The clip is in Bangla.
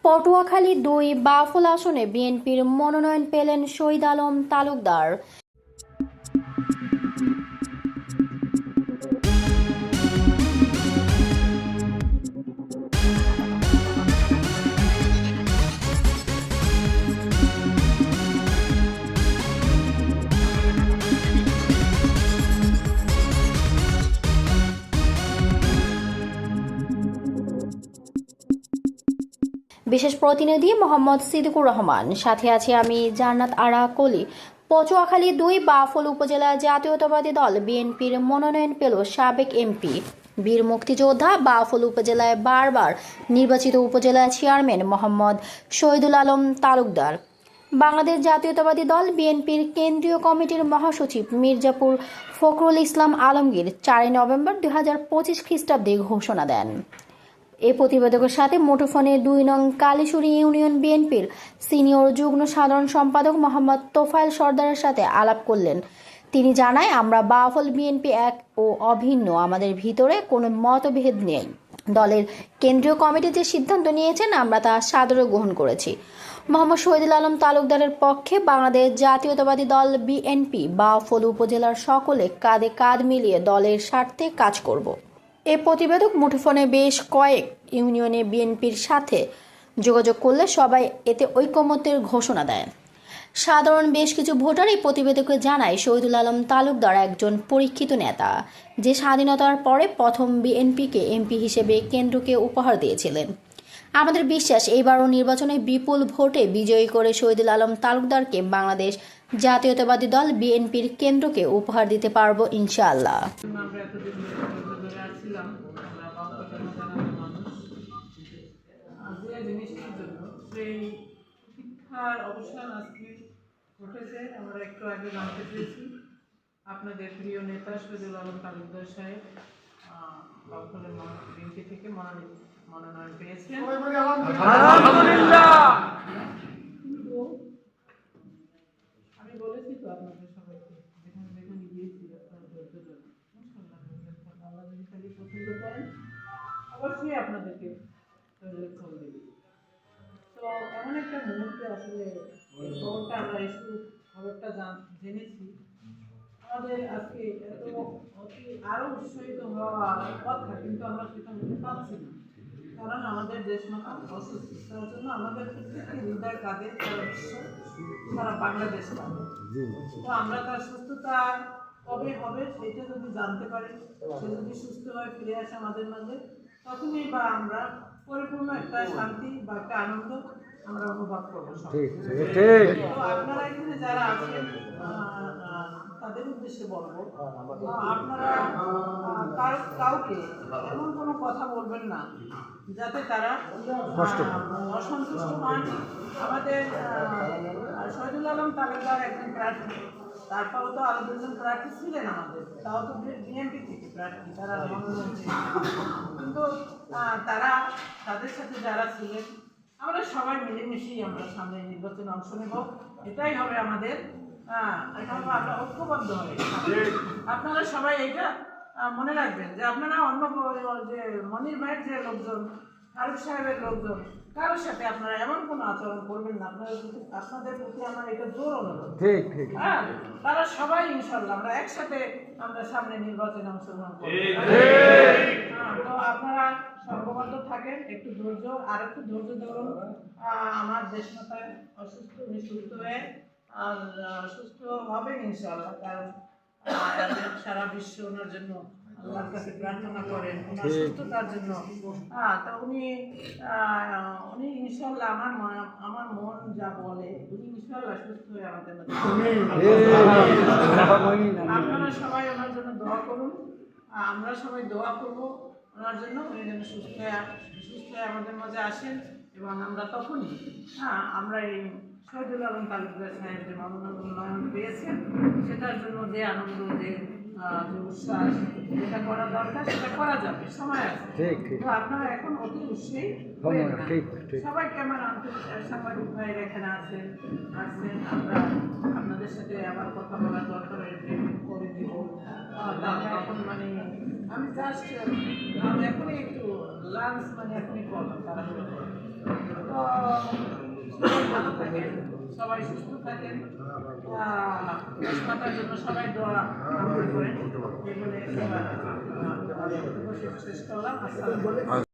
পটুয়াখালী ২ বাফুল আসনে বিএনপির মনোনয়ন পেলেন শহীদ আলম তালুকদার। বিশেষ প্রতিনিধি মোহাম্মদ সিদ্দিকুর রহমান, সাথে আছি আমি জান্নাত আরা কলি। পটুয়াখালী ২ বাফুল উপজেলা জাতীয়তাবাদী দল বিএনপির মনোনয়ন পেল সাবেক এমপি, বীর মুক্তিযোদ্ধা, বাফুল উপজেলায় বারবার নির্বাচিত উপজেলা চেয়ারম্যান মোহাম্মদ শহীদুল আলম তালুকদার। বাংলাদেশ জাতীয়তাবাদী দল বিএনপির কেন্দ্রীয় কমিটির মহাসচিব মির্জাপুর ফখরুল ইসলাম আলমগীর ৪ নভেম্বর ২০২৫ খ্রিস্টাব্দে ঘোষণা দেন। এই প্রতিবেদকের সাথে মুঠোফোনে ২ নং কালীশুরী ইউনিয়ন বিএনপির সিনিয়র যুগ্ম সাধারণ সম্পাদক মোহাম্মদ তোফায়েল সর্দারের সাথে আলাপ করলেন। তিনি জানায়, আমরা বাফুল বিএনপি এক ও অভিন্ন, আমাদের ভিতরে কোনো মতভেদ নেই। দলের কেন্দ্রীয় কমিটি যে সিদ্ধান্ত নিয়েছেন আমরা তা সাদরে গ্রহণ করেছি। মোহাম্মদ শহীদুল আলম তালুকদারের পক্ষে বাংলাদেশ জাতীয়তাবাদী দল বিএনপি বাফুল উপজেলার সকলে কাঁধে কাঁধ মিলিয়ে দলের স্বার্থে কাজ করব। এ প্রতিবেদক মুঠোফোনে বেশ কয়েক ইউনিয়নে বিএনপির সাথে যোগাযোগ করলে সবাই এতে ঐকমত্যের ঘোষণা দেয়। সাধারণ বেশ কিছু ভোটার এই প্রতিবেদকে জানায়, শহীদুল আলম তালুকদার একজন পরীক্ষিত নেতা, যে স্বাধীনতার পরে প্রথম বিএনপিকে এমপি হিসেবে কেন্দ্রকে উপহার দিয়েছিলেন। আমাদের বিশ্বাস এইবারও নির্বাচনে বিপুল ভোটে বিজয়ী করে শহীদুল আলম তালুকদারকে বাংলাদেশ জাতীয়তাবাদী দল বিএনপির কেন্দ্রকে উপহার দিতে পারবো ইনশাআল্লাহ। অবসান আজকে ঘটেছে, আমরা একটু আগে জানতে পেরেছি আপনাদের প্রিয় নেতা শহীদুল আলম তালুকদার সাহেব বাফুলের বিএনপি থেকে মনোনয়ন পেয়েছেন। আমি বলেছি তো আপনাদের সবাইকে, যেখানে যেখানে গিয়েছি আপনারা ধৈর্য ধরে আল্লাহ যদি খালি পছন্দ করেন অবশ্যই আপনাদেরকে ফল দেবে। তো এমন একটা মুহূর্তে আসলে খবরটা আমরা খবরটা জেনেছি, আমাদের আজকে এত আরো উৎসাহিত হওয়ার কথা, কিন্তু আমরা সেটা পাচ্ছি না, কারণ আমাদের দেশ মাতা অসুস্থ। তার জন্য আমাদের প্রত্যেকটি হৃদয় কাঁদে সারা বাংলাদেশ কাঁদে। তো আমরা তার সুস্থতা কবে হবে সেটা যদি জানতে পারি, সে যদি সুস্থ হয়ে ফিরে আসে আমাদের মাঝে, তখনই বা আমরা পরিপূর্ণ একটা শান্তি বা একটা আনন্দ আমরা অনুভব করবো। তো আপনারা এখানে যারা আছেন তাদের উদ্দেশ্যে বলবো, আপনারা কাউকে এমন কোনো কথা বলবেন না যাতে তারা অসন্তুষ্ট হন। আমাদের শহীদুল আলম তালুকদার একজন প্রার্থী, তারপরেও তো আরো 2জন প্রার্থী ছিলেন আমাদের, তাও তো বিএনপি থেকে প্রার্থী, তারা কিন্তু তারা তাদের সাথে যারা ছিলেন আমরা সবাই মিলেমিশেই আমরা সামনে নির্বাচনে অংশ নেব। এটাই হবে আমাদের, এটা হবে আমরা ঐক্যবদ্ধ হয়ে। আপনারা সবাই এইটা মনে রাখবেন যে আপনারা অন্য যে মনির ভাইয়ের যে লোকজন, ফারুক সাহেবের লোকজন, কারোর সাথে আপনারা এমন কোনো আচরণ করবেন না। আপনাদের প্রতি আমার এটা জোর অনুরোধ। হ্যাঁ, তারা সবাই ইনশাল্লাহ আমরা একসাথে আমরা সামনে নির্বাচনে অংশগ্রহণ করব। তো আপনারা সর্ববদ্ধ থাকেন, একটু ধৈর্য, আর একটু ধৈর্য ধরুন। আমার দেশমাতা অসুস্থ, উনি সুস্থ হয়ে সুস্থ হবেন ইনশাল্লাহ, কারণ সারা বিশ্ব ওনার জন্য আল্লাহর কাছে প্রার্থনা করেন ওনার সুস্থতার জন্য। তা উনি ইনশাল্লাহ আমার মন যা বলে উনি ইনশাল্লাহ সুস্থ হয়ে আমাদের মধ্যে। আপনারা সবাই ওনার জন্য দোয়া করুন, আমরা সবাই দোয়া করবো ওনার জন্য, উনি যেন সুস্থ হয়ে আমাদের মাঝে আসেন। এবং আমরা তখনই আমরা এই শহীদুল আলম তালুকদার সাহেব যে মনোনয়ন পেয়েছেন সেটার জন্য যে আনন্দ, যে উচ্ছ্বাস, যেটা করা দরকার সেটা করা যাবে, সময় আছে। তো আপনারা এখন অতি উৎসাহী হবেন না। সবাইকে আমার আন্তরিক সাংবাদিক ভাইয়ের এখানে আসছেন, আমরা আপনাদের সাথে আবার কথা বলার দরকার করে দিব। এখন মানে আমি জাস্ট এখনই একটু লাঞ্চ এখনই করলাম তারা। তো সবাই ভালো থাকেন, সবাই সুস্থ থাকেন, সুস্থতার জন্য সবাই দোয়া করেন। এই বলে শেষ করলাম। আসসালামু আলাইকুম।